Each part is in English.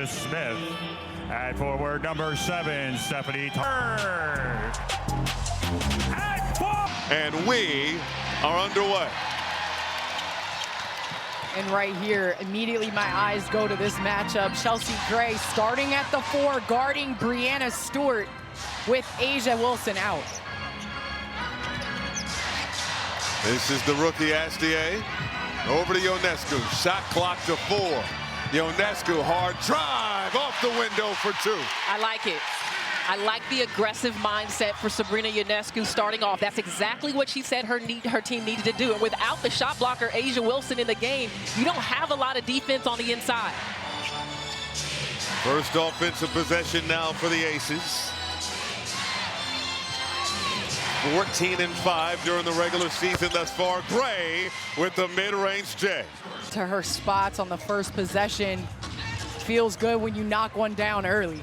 Asia Smith. At forward number 7, Stephanie Turner. And we are underway. And right here, immediately my eyes go to this matchup. Chelsea Gray starting at the 4, guarding Breanna Stewart with Asia Wilson out. This is the rookie Astier. Over to Ionescu. Shot clock to 4. Ionescu, hard drive off the window for 2. I like it. I like the aggressive mindset for Sabrina Ionescu starting off. That's exactly what she said her team needed to do. And without the shot blocker, Asia Wilson, in the game, you don't have a lot of defense on the inside. First offensive possession now for the Aces. 14-5 during the regular season thus far. Gray with the mid-range J. To her spots on the first possession. Feels good when you knock one down early.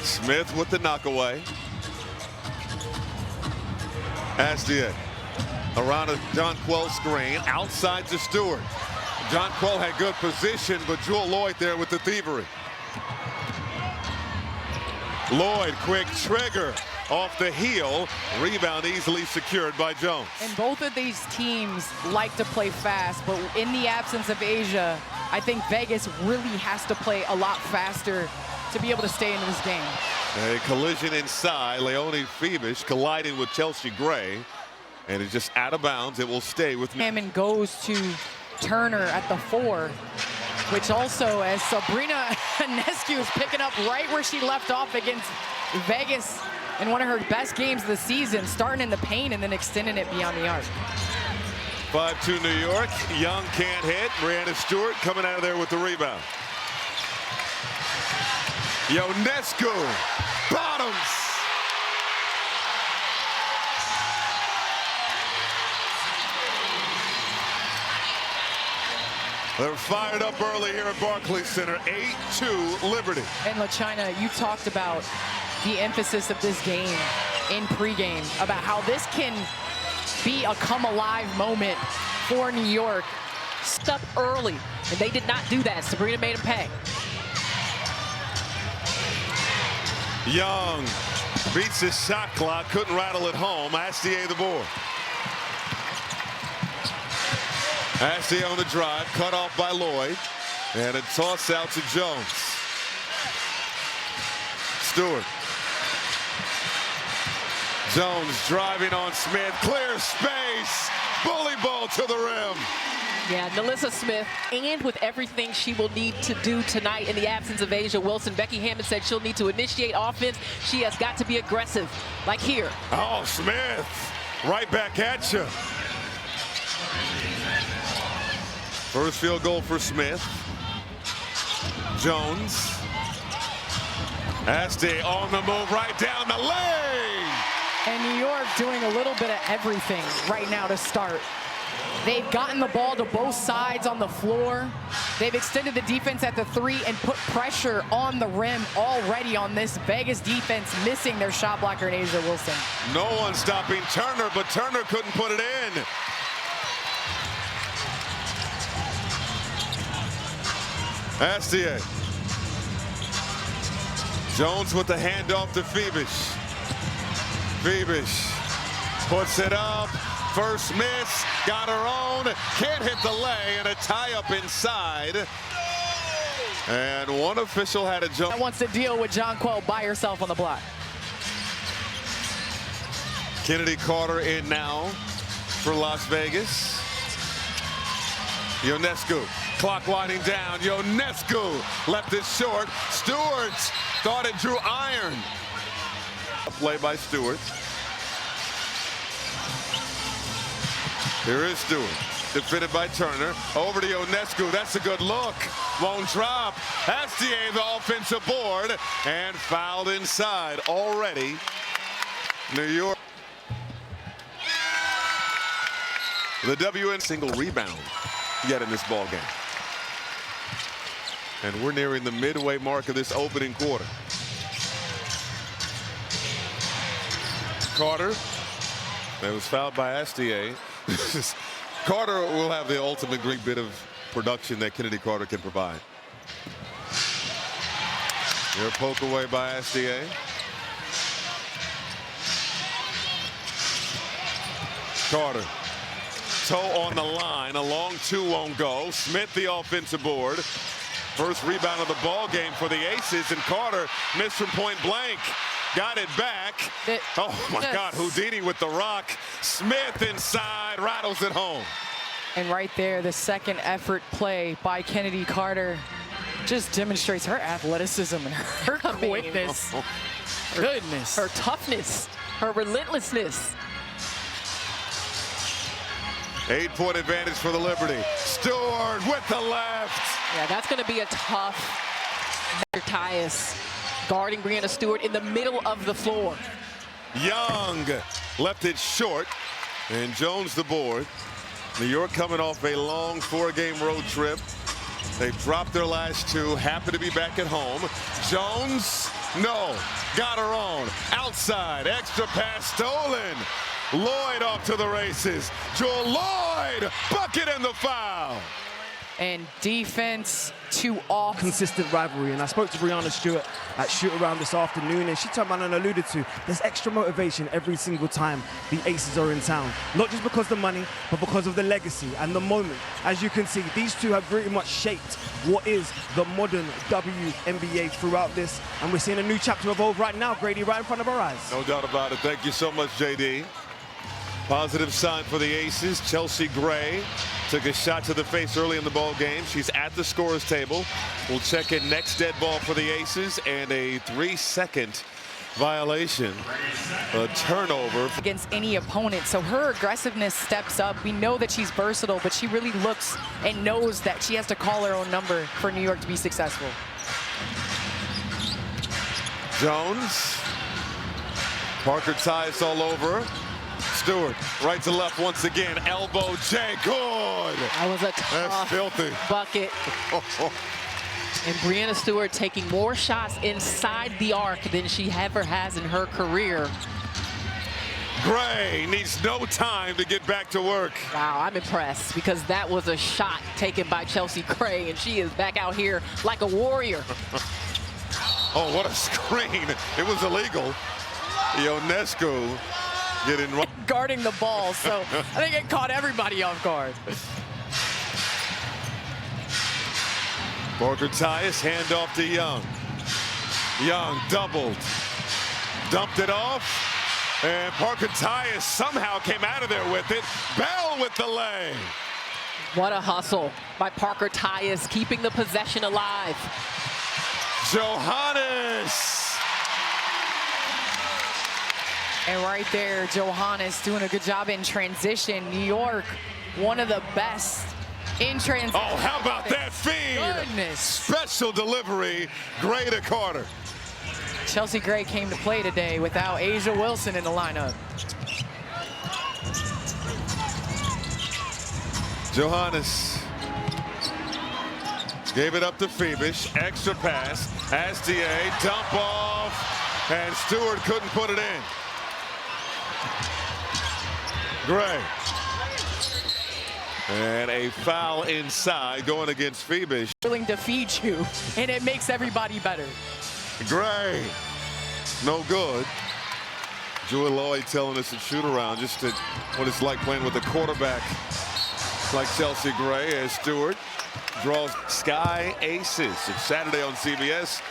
Smith with the knockaway. Astier around a Jonquel screen outside to Stewart. Jonquel had good position, but Jewel Lloyd there with the thievery. Lloyd, quick trigger off the heel. Rebound easily secured by Jones. And both of these teams like to play fast, but in the absence of Asia, I think Vegas really has to play a lot faster to be able to stay in this game. A collision inside. Leonie Phoebish colliding with Chelsea Gray, and it's just out of bounds. It will stay with me. Hammond goes to Turner at the 4, which also, as Sabrina Ionescu is picking up right where she left off against Vegas in one of her best games of the season, starting in the paint and then extending it beyond the arc. 5-2 New York. Young can't hit. Breanna Stewart coming out of there with the rebound. Ionescu bottoms. They're fired up early here at Barclays Center. 8-2 Liberty. And LaChina, you talked about the emphasis of this game in pregame, about how this can be a come alive moment for New York. Stuck early, and they did not do that. Sabrina made them pay. Young beats his shot clock, couldn't rattle it home. Astier the board. Astier on the drive, cut off by Lloyd, and a toss out to Jones. Stewart. Jones driving on Smith, clear space, bully ball to the rim. Yeah, Nalissa Smith, and with everything she will need to do tonight in the absence of Asia Wilson, Becky Hammond said she'll need to initiate offense. She has got to be aggressive, like here. Oh, Smith, right back at you. First field goal for Smith. Jones. Astier on the move, right down the lane. And New York doing a little bit of everything right now to start. They've gotten the ball to both sides on the floor. They've extended the defense at the 3 and put pressure on the rim already on this Vegas defense, missing their shot blocker in Asia Wilson. No one stopping Turner, but Turner couldn't put it in. Astier. Jones with the handoff to Phoebish. Phoebish puts it up. First miss, got her own, can't hit the lay, and a tie-up inside. And one official had a jump. That wants to deal with Jonquel by herself on the block. Kennedy Carter in now for Las Vegas. Ionescu, clock winding down. Ionescu left it short. Stewart thought it drew iron. A play by Stewart. Here is Stewart, defended by Turner. Over to Ionescu, that's a good look. Won't drop. Astier the offensive board, and fouled inside already. New York. The WN single rebound yet in this ball game. And we're nearing the midway mark of this opening quarter. Carter, that was fouled by Astier. Carter will have the ultimate great bit of production that Kennedy Carter can provide. Your poke away by SDA. Carter. Toe on the line. A long two won't go. Smith the offensive board. First rebound of the ball game for the Aces, and Carter missed from point blank. Got it back. Oh my God, Houdini with the rock. Smith inside, rattles it home. And right there, the second effort play by Kennedy Carter just demonstrates her athleticism and her quickness. Goodness. Her toughness, her relentlessness. 8-point advantage for the Liberty. Stewart with the left. Yeah, that's going to be a tough Tyus guarding Breanna Stewart in the middle of the floor. Young left it short, and Jones the board. New York coming off a long 4-game road trip. They've dropped their last two, happy to be back at home. Jones, no, got her own. Outside, extra pass stolen. Lloyd off to the races. Joel Lloyd, bucket and the foul. And defense to off. Consistent rivalry, and I spoke to Breanna Stewart at shoot around this afternoon, and she turned around and alluded to there's extra motivation every single time the Aces are in town. Not just because of the money, but because of the legacy and the moment. As you can see, these two have pretty much shaped what is the modern WNBA throughout this, and we're seeing a new chapter evolve right now, Grady, right in front of our eyes. No doubt about it. Thank you so much, JD. Positive sign for the Aces. Chelsea Gray took a shot to the face early in the ball game. She's at the scorer's table. We'll check in next dead ball for the Aces, and a 3-second violation. A turnover. Against any opponent, so her aggressiveness steps up. We know that she's versatile, but she really looks and knows that she has to call her own number for New York to be successful. Jones. Parker Tyus all over. Stewart, right to left once again. Elbow J, good. That was a tough filthy bucket. And Breanna Stewart taking more shots inside the arc than she ever has in her career. Gray needs no time to get back to work. Wow, I'm impressed because that was a shot taken by Chelsea Gray, and she is back out here like a warrior. Oh, what a screen. It was illegal. Ionescu getting right. Guarding the ball, so I think it caught everybody off guard. Parker Tyus, handoff to Young. Young doubled. Dumped it off. And Parker Tyus somehow came out of there with it. Bell with the lay. What a hustle by Parker Tyus, keeping the possession alive. Johannes. And right there, Johannes doing a good job in transition. New York, one of the best in transition. Oh, how about that feed? Goodness. Special delivery, Gray to Carter. Chelsea Gray came to play today without Asia Wilson in the lineup. Johannes gave it up to Phoebus. Extra pass. SDA, dump off, and Stewart couldn't put it in. Gray. And a foul inside going against Phoebus. Willing to feed you, and it makes everybody better. Gray. No good. Joel Lloyd telling us to shoot around just to what it's like playing with a quarterback like Chelsea Gray, as Stewart draws Sky Aces. It's Saturday on CBS.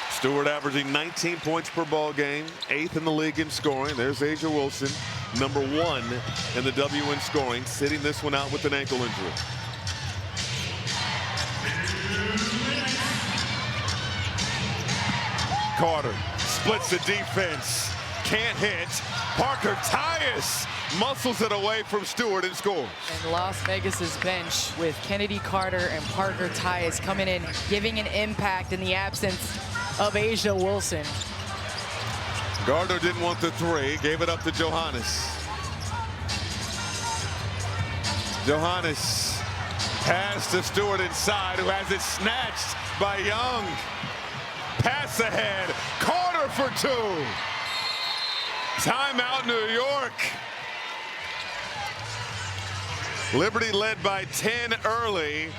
Stewart averaging 19 points per ball game, 8th in the league in scoring. There's Asia Wilson, number 1 in the W in scoring, sitting this one out with an ankle injury. Carter splits the defense, can't hit. Parker Tyus muscles it away from Stewart and scores. And Las Vegas's bench with Kennedy Carter and Parker Tyus coming in, giving an impact in the absence of Asia Wilson. Gardner didn't want the 3, gave it up to Johannes. Johannes pass to Stewart inside, who has it snatched by Young. Pass ahead, Carter for 2. Timeout, New York. Liberty led by 10 early.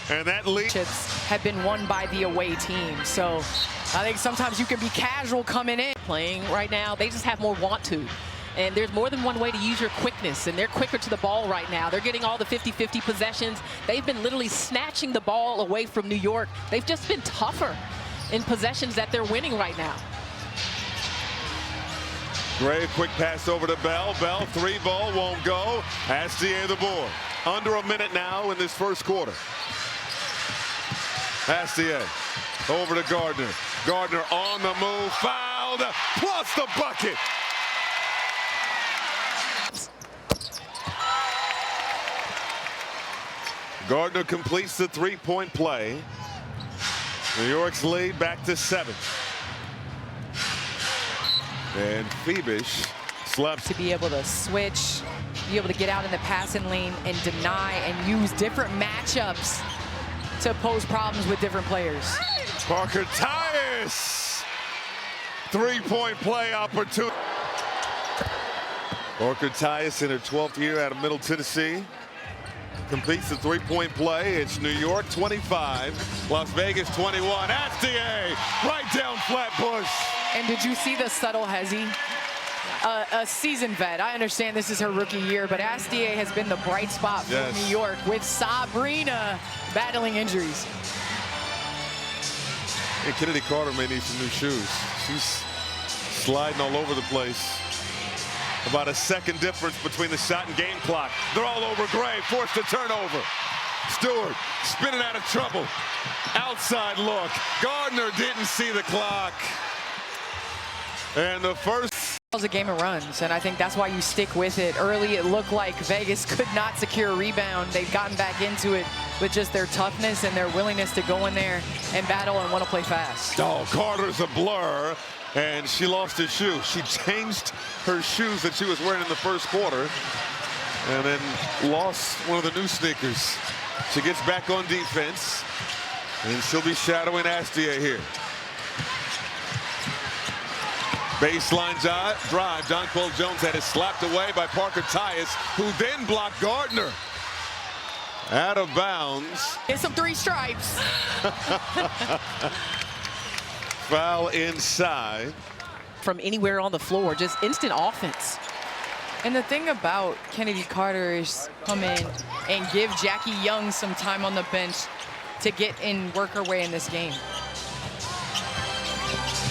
And that lead have been won by the away team. So I think sometimes you can be casual coming in. Playing right now, they just have more want to. And there's more than one way to use your quickness, and they're quicker to the ball right now. They're getting all the 50-50 possessions. They've been literally snatching the ball away from New York. They've just been tougher in possessions that they're winning right now. Gray, quick pass over to Bell. Bell, three ball, won't go. Astier the board. Under a minute now in this first quarter. Astier over to Gardner. Gardner on the move, fouled, plus the bucket. Gardner completes the three-point play. New York's lead back to 7. And Phoebus slaps. To be able to switch, be able to get out in the passing lane and deny and use different matchups to pose problems with different players. Parker Tyus, three-point play opportunity. Parker Tyus in her 12th year out of Middle Tennessee. Completes the three-point play. It's New York 25, Las Vegas 21. Astier right down Flatbush. And did you see the subtle hezzy? A seasoned vet. I understand this is her rookie year, but Astier has been the bright spot for New York with Sabrina battling injuries. Hey, Kennedy Carter may need some new shoes. She's sliding all over the place. About a second difference between the shot and game clock. They're all over Gray, forced a turnover. Stewart spinning out of trouble. Outside look. Gardner didn't see the clock. And the first. It's a game of runs, and I think that's why you stick with it. Early, it looked like Vegas could not secure a rebound. They've gotten back into it with just their toughness and their willingness to go in there and battle and want to play fast. Oh, Carter's a blur. And she lost her shoe. She changed her shoes that she was wearing in the first quarter and then lost one of the new sneakers. She gets back on defense, and she'll be shadowing Astier here. Baseline drive. Jonquel Jones had it slapped away by Parker Tyus, who then blocked Gardner. Out of bounds. Get some 3 stripes. Foul inside. From anywhere on the floor, just instant offense. And the thing about Kennedy Carter is come in and give Jackie Young some time on the bench to get in, work her way in this game.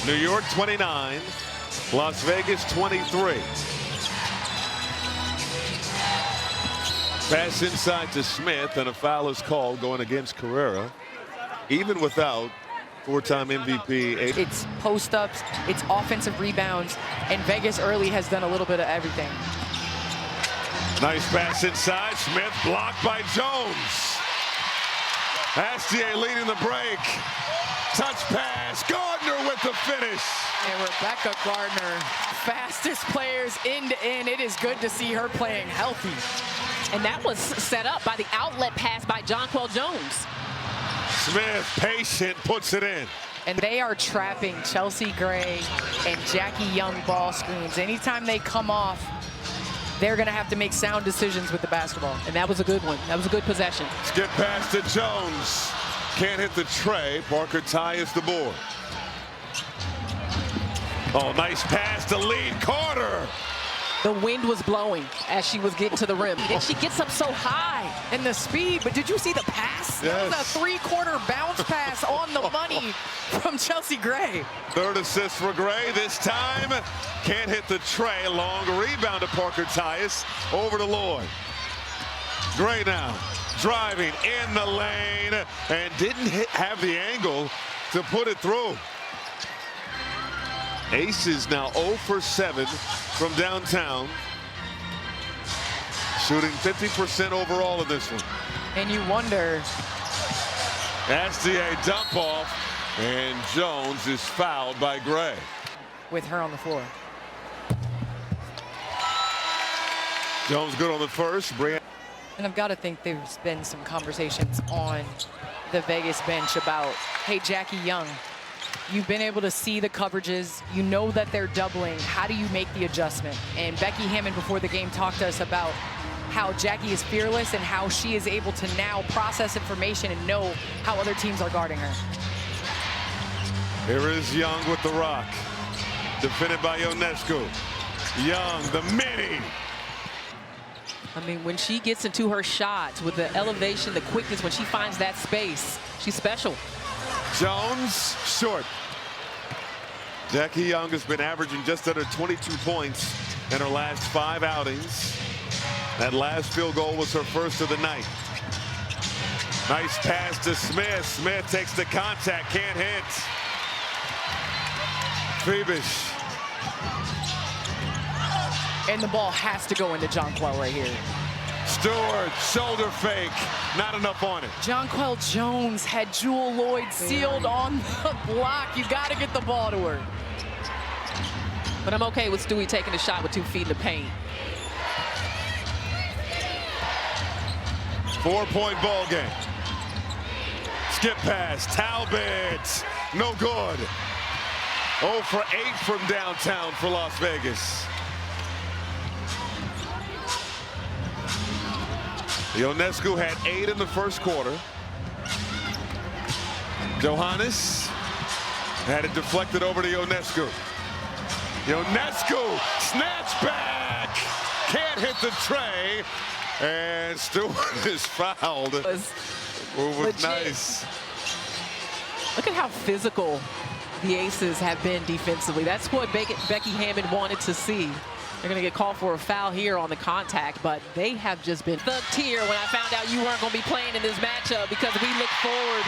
New York 29, Las Vegas 23. Pass inside to Smith, and a foul is called going against Carrera, even without four-time MVP. It's post-ups, it's offensive rebounds, and Vegas early has done a little bit of everything. Nice pass inside. Smith blocked by Jones. Astier leading the break. Touch pass. Gardner with the finish. And Rebecca Gardner, fastest players end to end. It is good to see her playing healthy. And that was set up by the outlet pass by Jonquel Jones. Smith, patient, puts it in. And they are trapping Chelsea Gray and Jackie Young ball screens. Anytime they come off, they're going to have to make sound decisions with the basketball. And that was a good one. That was a good possession. Skip pass to Jones. Can't hit the tray. Parker Tyus the board. Oh, nice pass to lead Carter. The wind was blowing as she was getting to the rim. And she gets up so high. And the speed, but did you see the pass? Yes. That was a 3-quarter bounce pass on the money from Chelsea Gray. Third assist for Gray. This time can't hit the tray. Long rebound to Parker Tyus. Over to Lloyd. Gray now driving in the lane and didn't have the angle to put it through. Aces now 0 for 7 from downtown. Shooting 50% overall in this one. And you wonder. Astier dump off, and Jones is fouled by Gray. With her on the floor. Jones good on the first. And I've got to think there's been some conversations on the Vegas bench about, hey, Jackie Young, you've been able to see the coverages. You know that they're doubling. How do you make the adjustment? And Becky Hammond before the game talked to us about how Jackie is fearless and how she is able to now process information and know how other teams are guarding her. Here is Young with the rock. Defended by Ionescu. Young, the mini. I mean, when she gets into her shots with the elevation, the quickness, when she finds that space, she's special. Jones, short. Jackie Young has been averaging just under 22 points in her last 5 outings. That last field goal was her first of the night. Nice pass to Smith. Smith takes the contact, can't hit. Phoebus. And the ball has to go into Jonquel right here. Stewart, shoulder fake, not enough on it. Jonquel Jones had Jewel Lloyd sealed on the block. You got to get the ball to her. But I'm okay with Stewie taking a shot with 2 feet in the paint. 4-point ball game. Skip pass, Talbot, no good. 0 for 8 from downtown for Las Vegas. Ionescu had 8 in the first quarter. Johannes had it deflected over to Ionescu. Ionescu, snatch back, can't hit the tray, and Stewart is fouled. Move was nice. Look at how physical the Aces have been defensively. That's what Becky Hammon wanted to see. They're going to get called for a foul here on the contact, but they have just been thugged here when I found out you weren't going to be playing in this matchup, because we look forward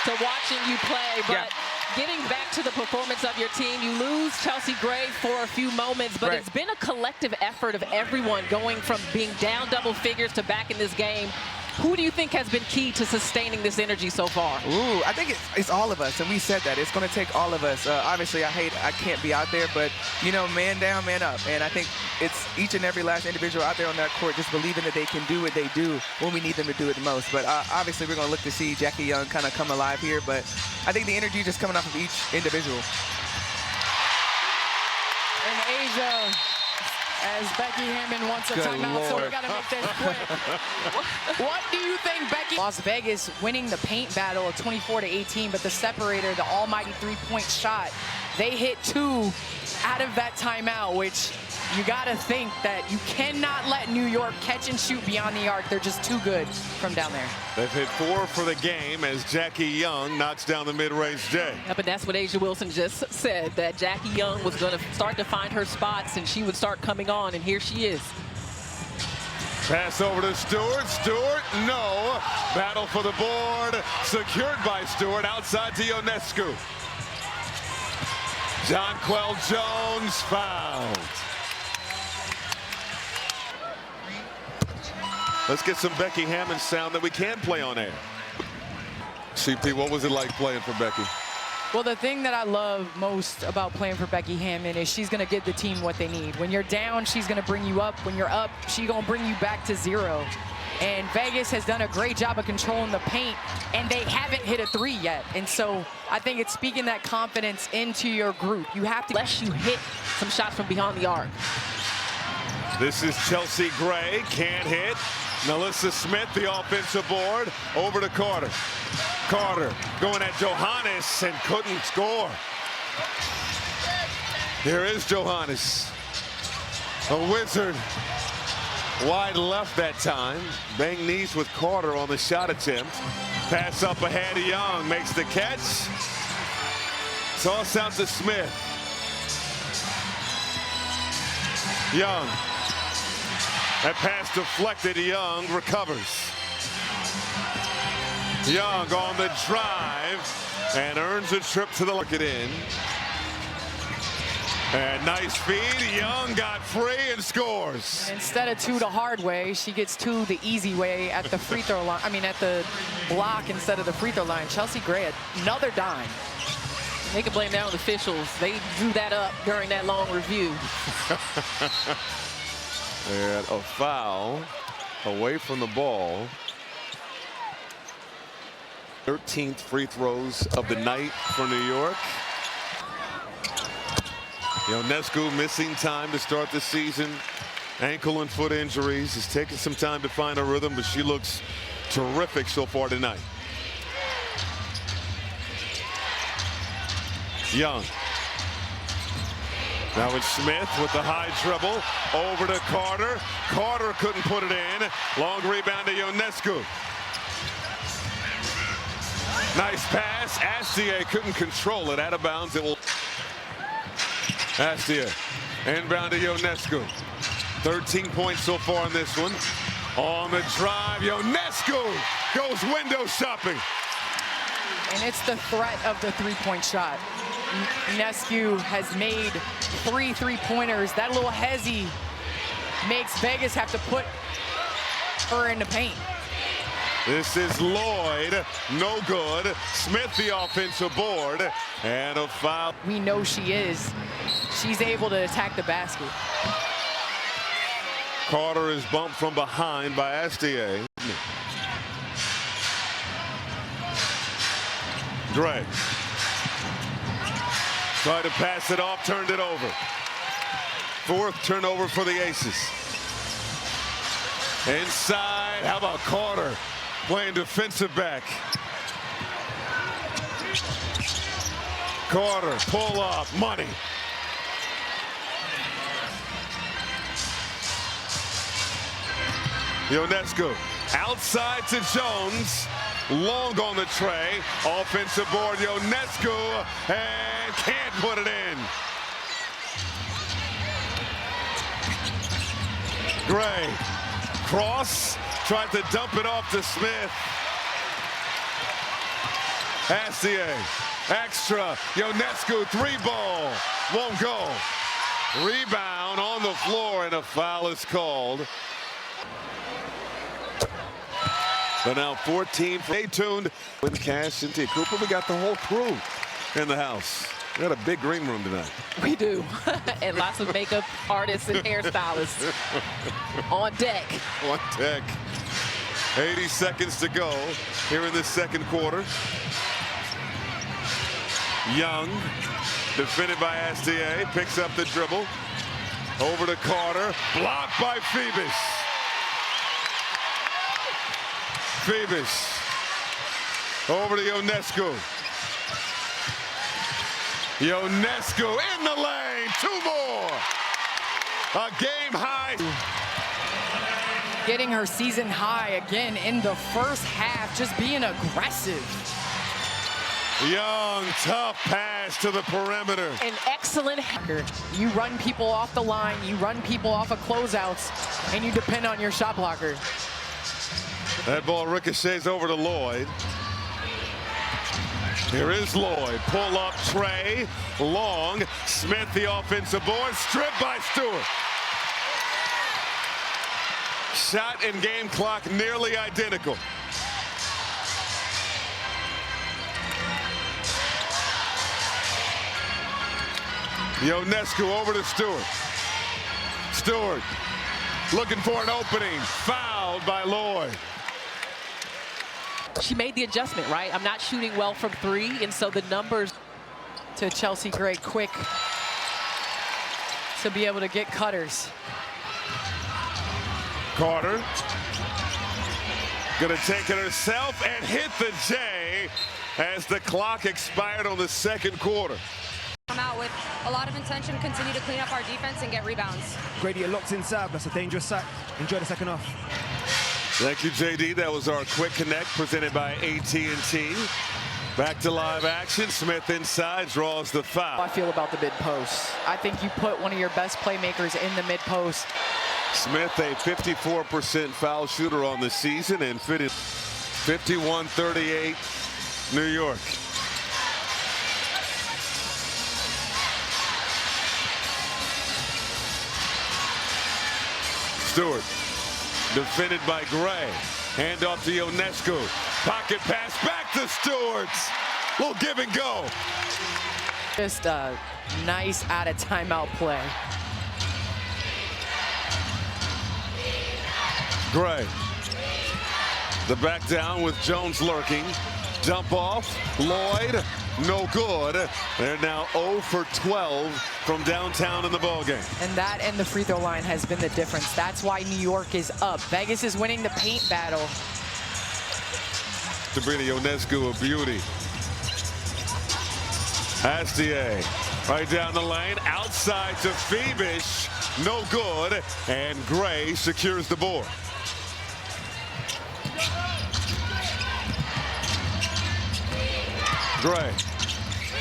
to watching you play. But getting back to the performance of your team, you lose Chelsea Gray for a few moments, but it's been a collective effort of everyone going from being down double figures to back in this game. Who do you think has been key to sustaining this energy so far? Ooh, I think it's all of us, and we said that. It's going to take all of us. Obviously, I can't be out there, but, you know, man down, man up. And I think it's each and every last individual out there on that court just believing that they can do what they do when we need them to do it the most. But obviously, we're going to look to see Jackie Young kind of come alive here, but I think the energy just coming off of each individual. And Asia, as Becky Hammon wants a timeout, so we got to make this quick. What do you think, Becky? Las Vegas winning the paint battle of 24-18, but the separator, the almighty 3-point shot, they hit 2 out of that timeout, which you got to think that you cannot let New York catch and shoot beyond the arc. They're just too good from down there. They've hit 4 for the game as Jackie Young knocks down the mid-range J. Yeah, but that's what Asia Wilson just said, that Jackie Young was going to start to find her spots and she would start coming on, and here she is. Pass over to Stewart. Stewart, no. Battle for the board. Secured by Stewart. Outside to Ionescu. Jonquel Jones fouled. Let's get some Becky Hammon sound that we can play on air. CP, what was it like playing for Becky? Well, the thing that I love most about playing for Becky Hammon is she's going to give the team what they need. When you're down, she's going to bring you up. When you're up, she's going to bring you back to 0. And Vegas has done a great job of controlling the paint, and they haven't hit a 3 yet. And so I think it's speaking that confidence into your group. You have to, unless you hit some shots from beyond the arc. This is Chelsea Gray, can't hit. Melissa Smith, the offensive board, over to Carter. Carter going at Johannes and couldn't score. Here is Johannes, a wizard. Wide left that time. Bang knees with Carter on the shot attempt. Pass up ahead, Young makes the catch. Toss out to Smith. Young. That pass deflected. Young recovers. Young on the drive and earns a trip to the look it in. And nice feed. Young got free and scores. instead of 2 the hard way, she gets 2 the easy way at the free throw line. I mean, at the block instead of the free throw line. Chelsea Gray, another dime. They can blame that on the officials. They drew that up during that long review. And a foul away from the ball. 13th free throws of the night for New York. Ionescu missing time to start the season Ankle and foot injuries. It's taken some time to find her rhythm, but she looks terrific so far tonight. Young. Now it's Smith with the high dribble. Over to Carter. Carter couldn't put it in. Long rebound to Ionescu. Nice pass. Astier couldn't control it. Out of bounds. It will. Astier. Inbound to Ionescu. 13 points so far in this one. On the drive, Ionescu goes window shopping. And it's the threat of the three-point shot. Ionescu has made 3 3-pointers. That little hezzy makes Vegas have to put her in the paint. This is Lloyd, no good. Smith the offensive board, and a foul. We know she is. She's able to attack the basket. Carter is bumped from behind by Astier. Gray. Tried to pass it off, turned it over. 4th turnover for the Aces. Inside, how about Carter playing defensive back? Carter, pull up, money. Ionescu outside to Jones. Long on the tray. Offensive board, Ionescu, and can't put it in. Gray. Cross. Tried to dump it off to Smith. Astier. Extra. Ionescu, 3-ball. Won't go. Rebound on the floor, and a foul is called. But now 14. Stay tuned with Cash, Cynthia Cooper. We got the whole crew in the house. We got a big green room tonight. We do. And lots of makeup artists and hairstylists on deck. On deck. 80 seconds to go here in the second quarter. Young, defended by Astier, picks up the dribble. Over to Carter. Blocked by Phoebus. Phoebus. Over to Ionescu. Ionescu in the lane. 2 more. A game high. Getting her season high again in the first half, just being aggressive. Young, tough pass to the perimeter. An excellent hacker. You run people off the line, you run people off of closeouts, and you depend on your shot blocker. That ball ricochets over to Lloyd. Here is Lloyd. Pull up Trey. Long. Smith the offensive board. Stripped by Stewart. Shot and game clock nearly identical. Ionescu over to Stewart. Stewart looking for an opening. Fouled by Lloyd. She made the adjustment, right? I'm not shooting well from 3, and so the numbers. To Chelsea Gray quick to be able to get cutters. Carter gonna take it herself and hit the J as the clock expired on the second quarter. Come out with a lot of intention, continue to clean up our defense and get rebounds. Grady, it locks inside. That's a dangerous sack. Enjoy the second half. Thank you, JD. That was our quick connect presented by AT&T. Back to live action. Smith inside, draws the foul. I feel about the mid post. I think you put one of your best playmakers in the mid post. Smith, a 54% foul shooter on the season, and fitted 51-38 New York. Stewart, defended by Gray. Hand off to Ionescu. Pocket pass back to Stewart. Little give and go. Just a nice out of timeout play. Gray. The back down with Jones lurking. Dump off, Lloyd, no good. They're now 0 for 12 from downtown in the ballgame. And that and the free throw line has been the difference. That's why New York is up. Vegas is winning the paint battle. Sabrina Ionescu, a beauty. Astier, right down the lane, outside to Phoebish, no good, and Gray secures the board. Gray,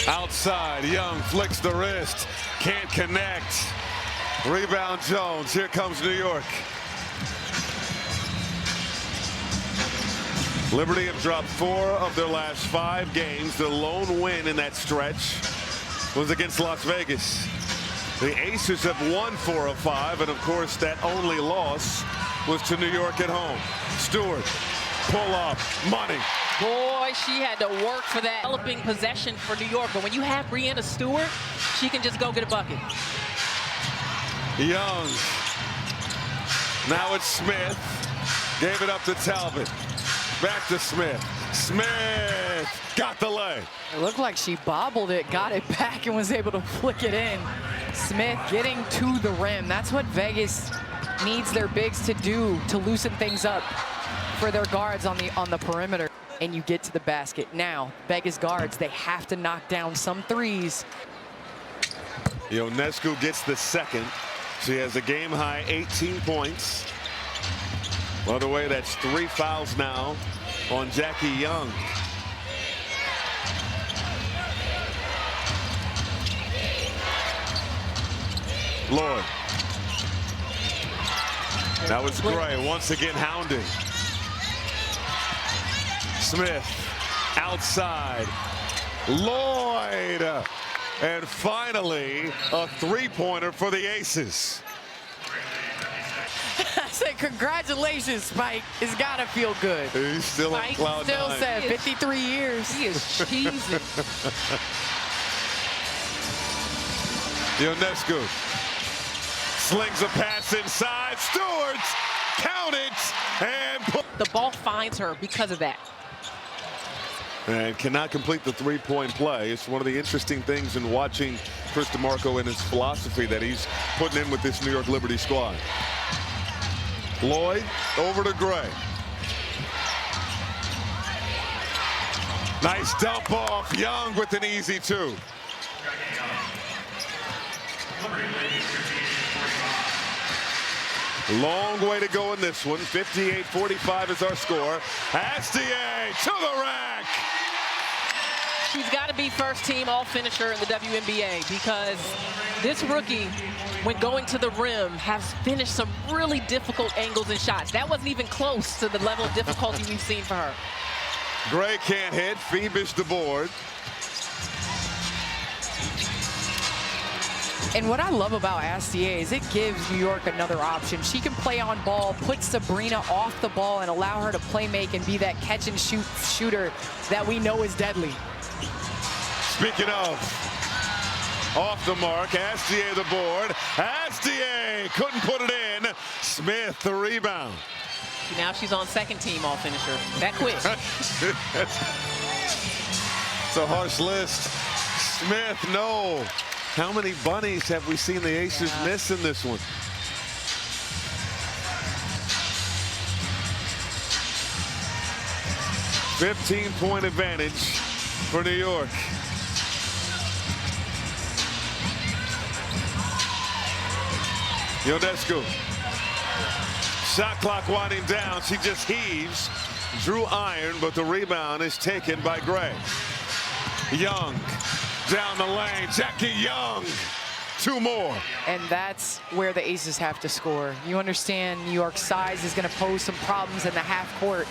outside, Young flicks the wrist, can't connect. Rebound Jones, here comes New York. Liberty have dropped 4 of their last 5 games. The lone win in that stretch was against Las Vegas. The Aces have won 4 of 5, and of course that only loss was to New York at home. Stewart, pull up, money. Boy, she had to work for that developing possession for New York. But when you have Breanna Stewart, she can just go get a bucket. Young. Now it's Smith. Gave it up to Talbot. Back to Smith. Smith got the lay. It looked like she bobbled it, got it back, and was able to flick it in. Smith getting to the rim. That's what Vegas needs their bigs to do to loosen things up for their guards on the perimeter. And you get to the basket. Now, Vegas guards, they have to knock down some threes. Ionescu gets the second. She has a game-high 18 points. By the way, that's 3 fouls now on Jackie Young. Lloyd. That was Gray once again hounding. Smith outside. Lloyd. And finally, a 3-pointer for the Aces. I said, congratulations, Spike. It's got to feel good. He's still on cloud Still 9. said 53 years. He is cheesing. Ionescu slings a pass inside. Stewart, count it, and put. The ball finds her because of that. And cannot complete the 3-point play. It's one of the interesting things in watching Chris DeMarco and his philosophy that he's putting in with this New York Liberty squad. Lloyd over to Gray. Nice dump off. Young with an easy 2. Long way to go in this one. 58-45 is our score. Astier to the rack. She's got to be first team all finisher in the WNBA because this rookie, when going to the rim, has finished some really difficult angles and shots. That wasn't even close to the level of difficulty we've seen for her. Gray can't hit. Phoebish the board. And what I love about Astier is it gives New York another option. She can play on ball, put Sabrina off the ball, and allow her to play make and be that catch and shoot shooter that we know is deadly. Speaking of, off the mark, Astier the board. Astier couldn't put it in. Smith the rebound. Now she's on second team all finisher. That quick. It's a harsh list. Smith, no. How many bunnies have we seen the Aces miss in this one? $15-point advantage for New York. Ionescu. Shot clock winding down. She just heaves. Drew iron, but the rebound is taken by Gray. Young down the lane. Jackie Young. 2 more. And that's where the Aces have to score. You understand New York's size is going to pose some problems in the half court.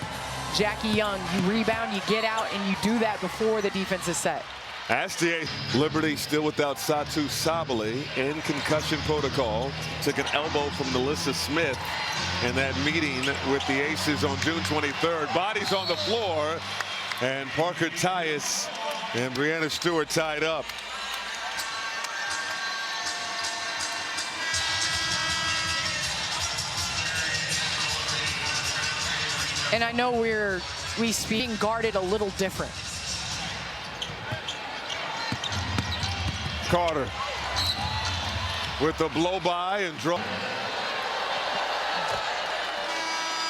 Jackie Young, you rebound, you get out, and you do that before the defense is set. Astier. Liberty still without Satu Sabali in concussion protocol. Took an elbow from Melissa Smith in that meeting with the Aces on June 23rd. Bodies on the floor, and Parker Tyus and Breanna Stewart tied up. And I know we're we being guarded a little different. Carter with the blow by and draw.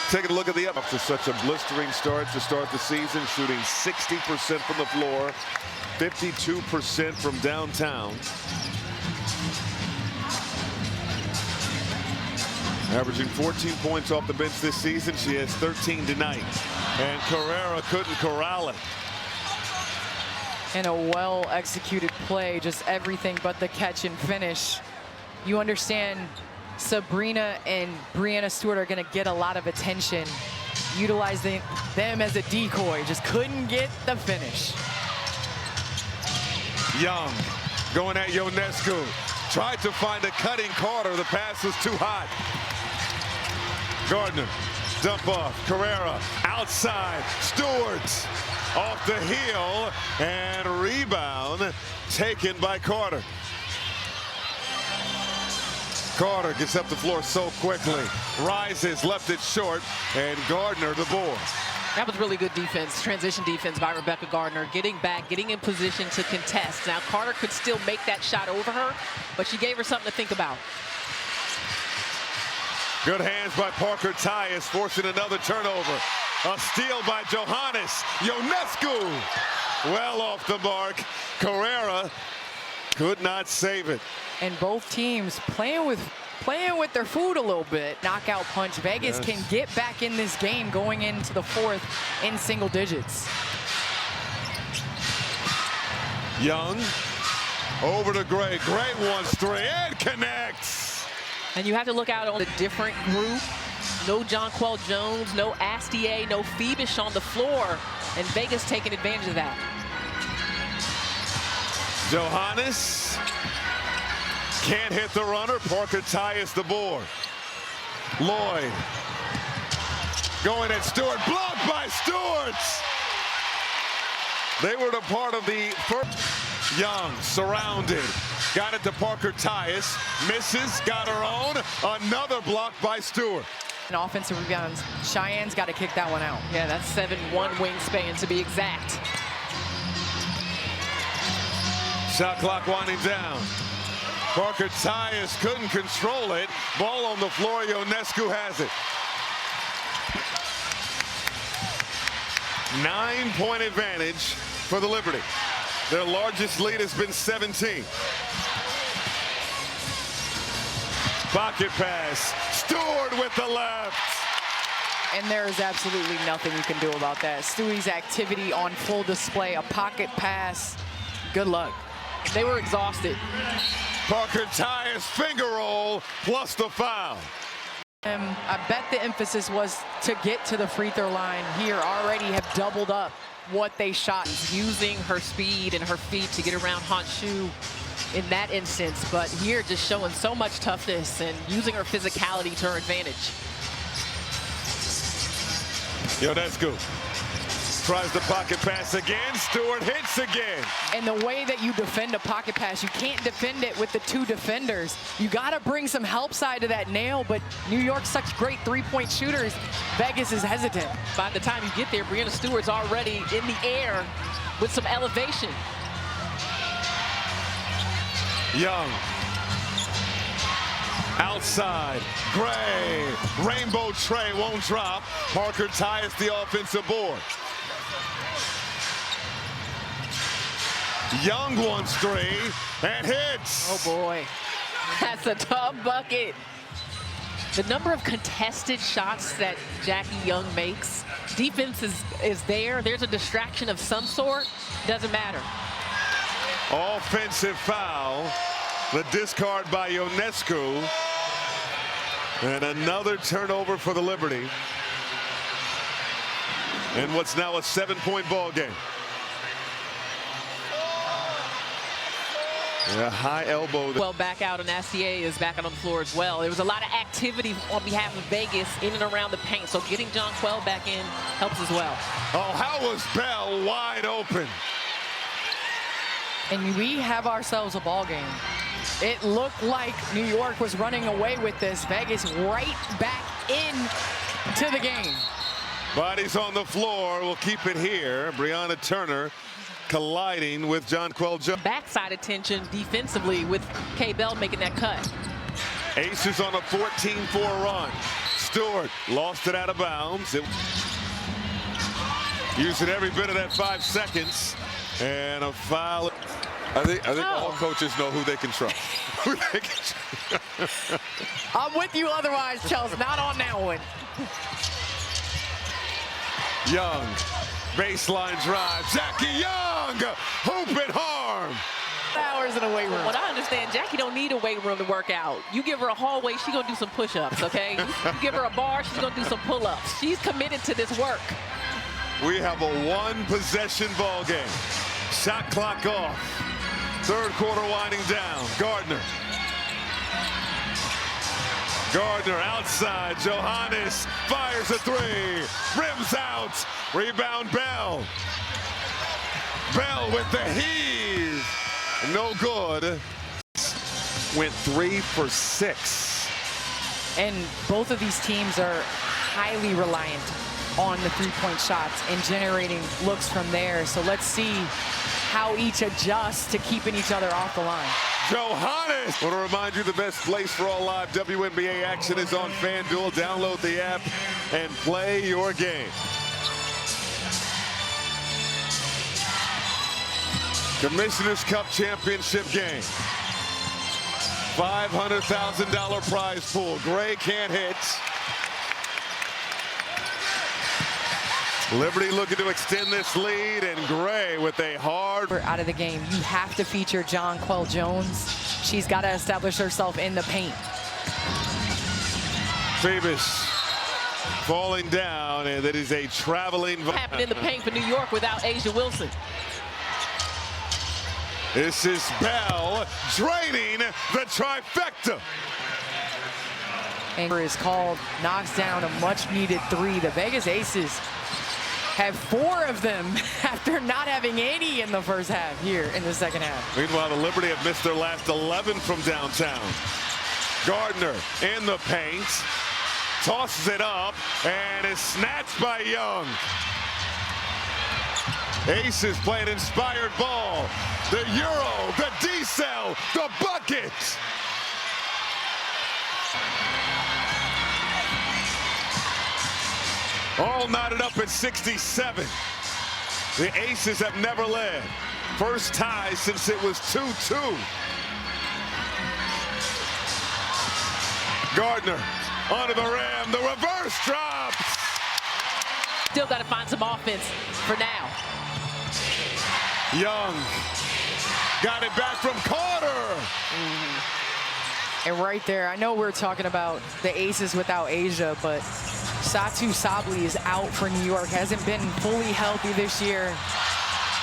Taking a look at the up to such a blistering start to start the season, shooting 60% from the floor, 52% from downtown. Averaging 14 points off the bench this season. She has 13 tonight. And Carrera couldn't corral it. And a well-executed play, just everything but the catch and finish. You understand Sabrina and Breanna Stewart are going to get a lot of attention, utilizing them as a decoy. Just couldn't get the finish. Young going at Ionescu. Tried to find a cutting Carter. The pass was too hot. Gardner, dump off. Carrera outside. Stewart off the heel, and rebound taken by Carter. Carter gets up the floor so quickly, rises, left it short, and Gardner the board. That was really good defense, transition defense by Rebecca Gardner, getting back, getting in position to contest. Now Carter could still make that shot over her, but she gave her something to think about. Good hands by Parker Tyus, forcing another turnover. A steal by Johannes. Ionescu well off the mark. Carrera could not save it. And both teams playing with their food a little bit. Knockout punch. Vegas can get back in this game going into the fourth in single digits. Young over to Gray. Gray wants three and connects. And you have to look out on a different group. No Jonquel Jones, no Astier, no Phoebish on the floor. And Vegas taking advantage of that. Johannes can't hit the runner. Parker Tyus the board. Lloyd going at Stewart. Blocked by Stewart. They were the part of the first. Young surrounded. Got it to Parker Tyus. Misses. Got her own. Another block by Stewart. An offensive rebounds. Cheyenne's got to kick that one out. Yeah, that's 7'1" wingspan to be exact. Shot clock winding down. Parker Tyus couldn't control it. Ball on the floor. Ionescu has it. 9-point advantage for the Liberty. Their largest lead has been 17. Pocket pass. Stewart with the left. And there is absolutely nothing you can do about that. Stewie's activity on full display. A pocket pass. Good luck. They were exhausted. Parker Tyus finger roll plus the foul. I bet the emphasis was to get to the free throw line here. Already have doubled up what they shot. Using her speed and her feet to get around Honshu in that instance, but here just showing so much toughness and using her physicality to her advantage. Ionescu tries the pocket pass again. Stewart hits again. And the way that you defend a pocket pass, you can't defend it with the two defenders. You got to bring some help side to that nail, but New York's such great three-point shooters. Vegas is hesitant. By the time you get there, Breanna Stewart's already in the air with some elevation. Young. Outside. Gray. Rainbow tray won't drop. Parker Tyus the offensive board. Young wants three and hits. Oh boy, that's a tough bucket. The number of contested shots that Jackie Young makes, defense is there. There's a distraction of some sort, doesn't matter. Offensive foul. The discard by Ionescu. And another turnover for the Liberty. And what's now a 7-point ball game. A high elbow. Well, back out, and Astier is back out on the floor as well. There was a lot of activity on behalf of Vegas in and around the paint, so getting Jonquel back in helps as well. Oh, how was Bell wide open? And we have ourselves a ball game. It looked like New York was running away with this. Vegas right back in to the game. Bodies on the floor. We'll keep it here. Breonna Turner colliding with Jonquel Jones. Backside attention defensively with K. Bell making that cut. Aces on a 14-4 run. Stewart lost it out of bounds. Using every bit of that 5 seconds. And a foul. I think all coaches know who they can trust. I'm with you otherwise, Chelsea. Not on that one. Young, baseline drive. Jackie Young, hoop and harm. Hours in a weight room. What I understand, Jackie don't need a weight room to work out. You give her a hallway, she's going to do some push-ups, okay? You give her a bar, she's going to do some pull-ups. She's committed to this work. We have a one-possession ball game. Shot clock off. Third quarter winding down. Gardner outside. Johannes fires a three. Rims out. Rebound Bell. Bell with the heave. No good. Went 3 for 6. And both of these teams are highly reliant on the three-point shots and generating looks from there. So let's see how each adjusts to keeping each other off the line. Johannes! I want to remind you the best place for all live WNBA action is on FanDuel. Download the app and play your game. Commissioner's Cup Championship game. $500,000 prize pool. Gray can't hit. Liberty looking to extend this lead, and Gray with a hard. Out of the game, you have to feature Jonquel Jones. She's got to establish herself in the paint. Phoebus falling down, and that is a traveling. Happened in the paint for New York without Asia Wilson. This is Bell draining the trifecta. Anger is called, knocks down a much-needed three. The Vegas Aces have 4 of them after not having any in the first half here in the second half. Meanwhile, the Liberty have missed their last 11 from downtown. Gardner in the paint, tosses it up, and is snatched by Young. Aces playing inspired ball. The Euro, the D-cell, the bucket. All knotted up at 67. The Aces have never led. First tie since it was 2-2. Gardner onto the rim. The reverse drops. Still got to find some offense for now. Young got it back from Carter. And right there, I know we're talking about the Aces without Asia, but Satu Sabli is out for New York, hasn't been fully healthy this year.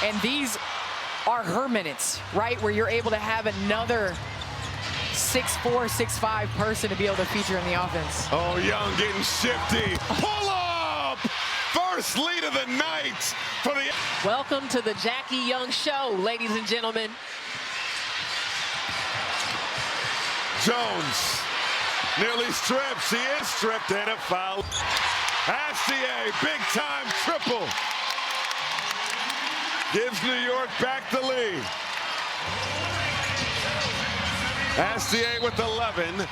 And these are her minutes, right? Where you're able to have another 6'4", 6'5" person to be able to feature in the offense. Oh, Young getting shifty. Pull up! First lead of the night for the... Welcome to the Jackie Young Show, ladies and gentlemen. Jones nearly stripped. She is stripped, and a foul. Astier, big-time triple. Gives New York back the lead. Astier with 11.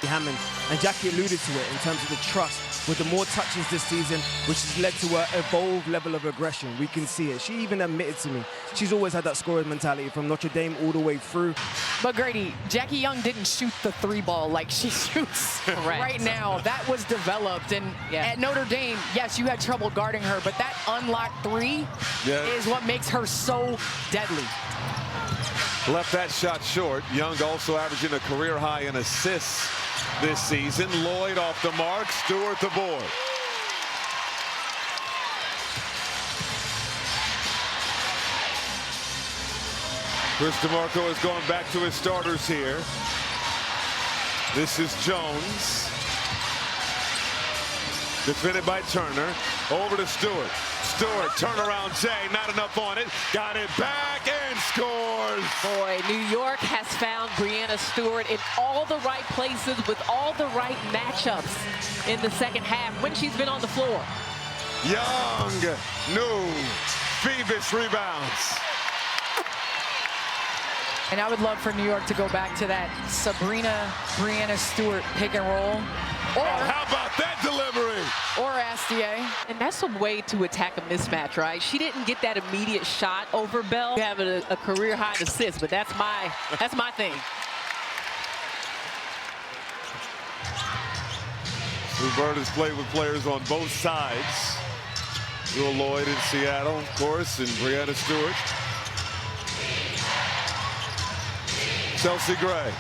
Hammond, and Jackie alluded to it in terms of the trust with the more touches this season, which has led to an evolved level of aggression. We can see it. She even admitted to me she's always had that scoring mentality from Notre Dame all the way through. But Grady, Jackie Young didn't shoot the 3-ball like she shoots right now. That was developed, and at Notre Dame, yes, you had trouble guarding her, but that unlocked 3 is what makes her so deadly. Left that shot short. Young also averaging a career high in assists this season. Lloyd off the mark. Stewart the board. Chris DeMarco is going back to his starters here. This is Jones. Defended by Turner. Over to Stewart. Stewart, turnaround Jay, not enough on it. Got it back and scores. Boy, New York has found Breanna Stewart in all the right places with all the right matchups in the second half when she's been on the floor. Young, new, Phoebus rebounds. And I would love for New York to go back to that Breanna Stewart pick and roll. Or, how about that delivery? Or Astier. And that's a way to attack a mismatch, right? She didn't get that immediate shot over Bell. Having a career high assist, but that's my thing. Lou Bird has played with players on both sides. Will Lloyd in Seattle, of course, and Breanna Stewart. Chelsea Gray.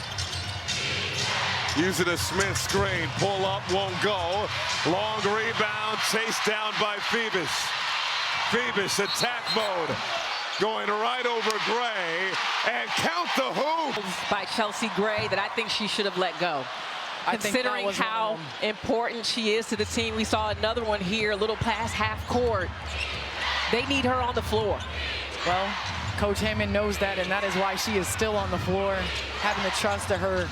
Using a Smith screen, pull up, won't go. Long rebound, chased down by Phoebus. Phoebus, attack mode. Going right over Gray, and count the hoop. By Chelsea Gray that I think she should have let go. Considering how important she is to the team. We saw another one here, a little past half court. They need her on the floor. Well, Coach Hammond knows that, and that is why she is still on the floor, having the trust of her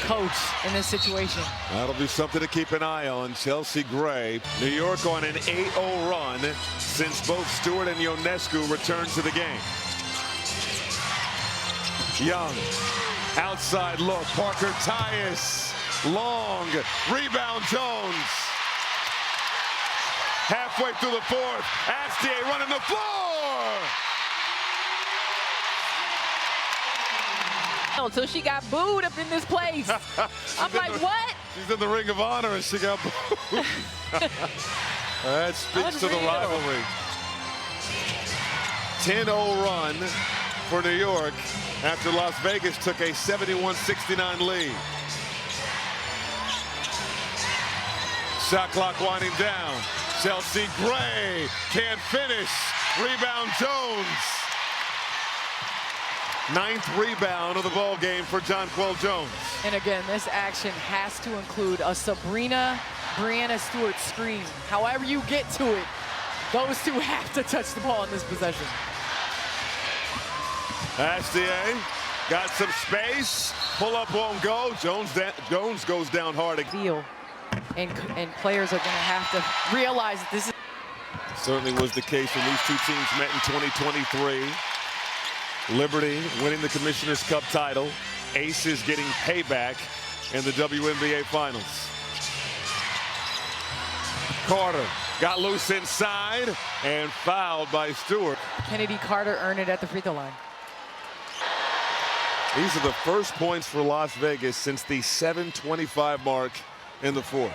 coach in this situation. That'll be something to keep an eye on. Chelsea Gray. New York on an 8-0 run since both Stewart and Ionescu returned to the game. Young, outside look, Parker Tyus, long, rebound Jones. Halfway through the fourth, Astier running the floor. So she got booed up in this place. I'm like, what? She's in the Ring of Honor and she got booed. That speaks to the rivalry. 10-0 run for New York after Las Vegas took a 71-69 lead. Shot clock winding down. Chelsea Gray can't finish. Rebound Jones. 9th rebound of the ball game for Jonquel Jones. And again, this action has to include a Breanna Stewart screen. However you get to it, those two have to touch the ball in this possession. Astier got some space. Pull up won't go. Jones goes down hard again. And players are going to have to realize that this is. Certainly was the case when these two teams met in 2023. Liberty winning the Commissioner's Cup title. Aces getting payback in the WNBA Finals. Carter got loose inside and fouled by Stewart. Kennedy Carter earned it at the free throw line. These are the first points for Las Vegas since the 7:25 mark in the fourth.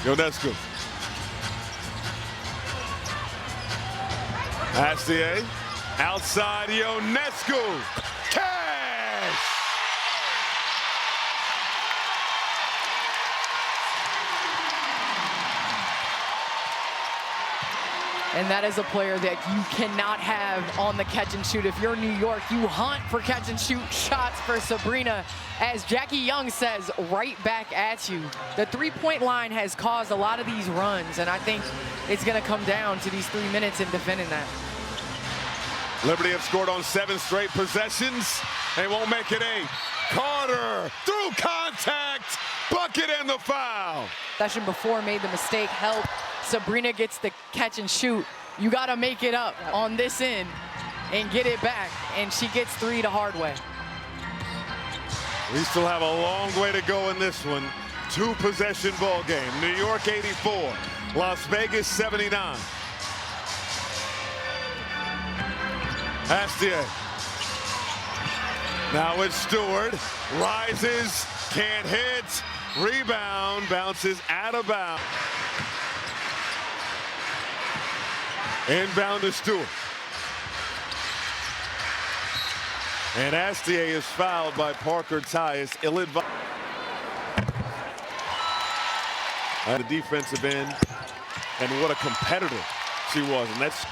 Ionescu. Astier, outside Ionescu, cash! And that is a player that you cannot have on the catch and shoot. If you're New York, you hunt for catch and shoot shots for Sabrina. As Jackie Young says, right back at you. The three-point line has caused a lot of these runs, and I think it's going to come down to these 3 minutes in defending that. Liberty have scored on 7 straight possessions. They won't make it 8. Carter through contact, bucket and the foul. Session before made the mistake, help. Sabrina gets the catch and shoot. You got to make it up on this end and get it back, and she gets 3 the hard way. We still have a long way to go in this one. 2-possession ball game. New York 84, Las Vegas 79. Astier. Now it's Stewart. Rises, can't hit. Rebound, bounces out of bounds. Inbound to Stewart. And Astier is fouled by Parker Tyus. Ill-advised. At the defensive end. And what a competitor she was. And that's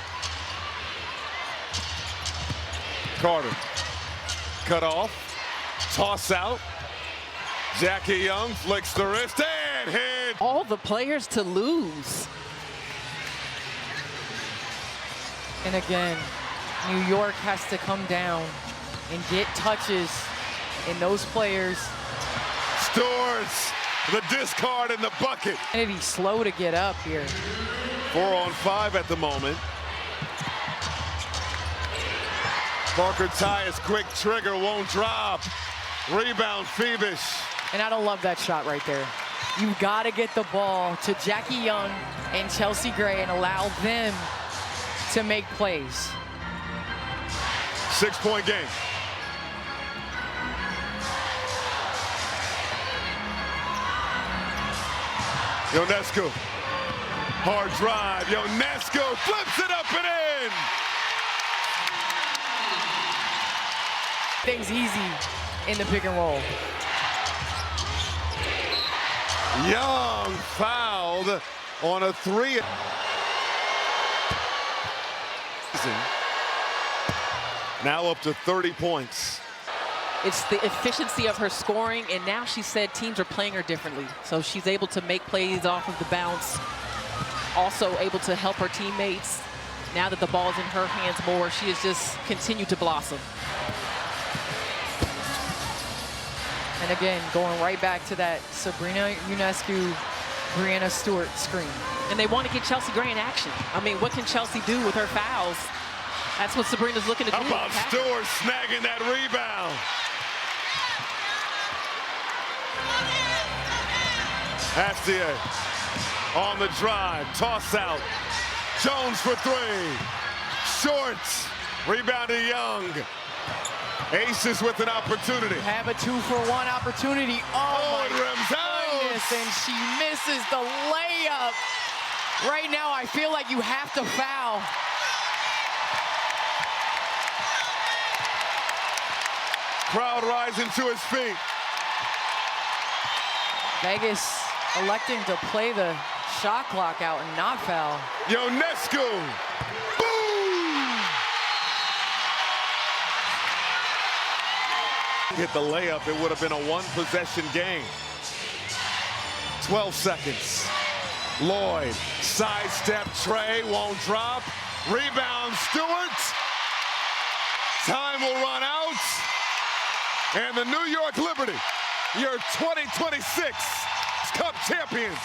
Carter. Cut off. Toss out. Jackie Young flicks the wrist and hit. All the players to lose. And again, New York has to come down and get touches in those players. Stewart's the discard in the bucket. Kennedy's slow to get up here. 4-on-5 at the moment. Parker Tyus, quick trigger, won't drop. Rebound, Phoebus. And I don't love that shot right there. You've got to get the ball to Jackie Young and Chelsea Gray and allow them to make plays. 6-point game. Ionescu, hard drive. Ionescu flips it up and in. Things easy in the pick and roll. Young fouled on a 3. Now up to 30 points. It's the efficiency of her scoring, and now she said teams are playing her differently. So she's able to make plays off of the bounce, also able to help her teammates. Now that the ball's in her hands more, she has just continued to blossom. And again, going right back to that Sabrina Ionescu, Brianna Stewart screen. And they want to get Chelsea Gray in action. I mean, what can Chelsea do with her fouls? That's what Sabrina's looking to do. How about Stewart snagging that rebound? Astier on the drive, toss out. Jones for 3. Short. Rebound to Young. Aces with an opportunity. Have a 2-for-1 opportunity. Oh, it rims out. goodness, and she misses the layup. Right now, I feel like you have to foul. Crowd rising to his feet. Vegas electing to play the shot clock out and not foul. Ionescu. Boom! Hit the layup, it would have been a 1-possession game. 12 seconds. Lloyd, sidestep, Trey, won't drop. Rebound, Stewart. Time will run out. And the New York Liberty, your 2026 Cup champions.